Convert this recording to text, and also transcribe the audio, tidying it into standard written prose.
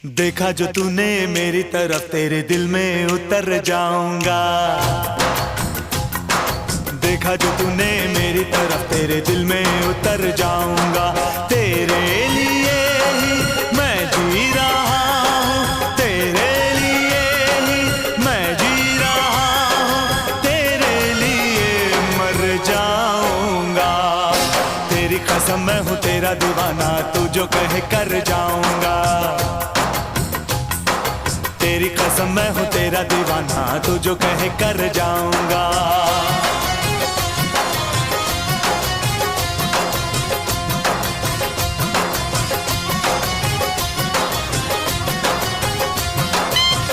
देखा जो तूने मेरी तरफ, तेरे दिल में उतर जाऊंगा। देखा जो तूने मेरी तरफ, तेरे दिल में उतर जाऊंगा। तेरे लिए ही मैं जी रहा हूँ, तेरे लिए ही मैं जी रहा हूँ, तेरे लिए मर जाऊंगा। तेरी कसम मैं हूँ तेरा दीवाना, तू जो कहे कर जाऊंगा। तेरी कसम मैं हूँ तेरा दीवाना, तू जो कहे कर जाऊंगा।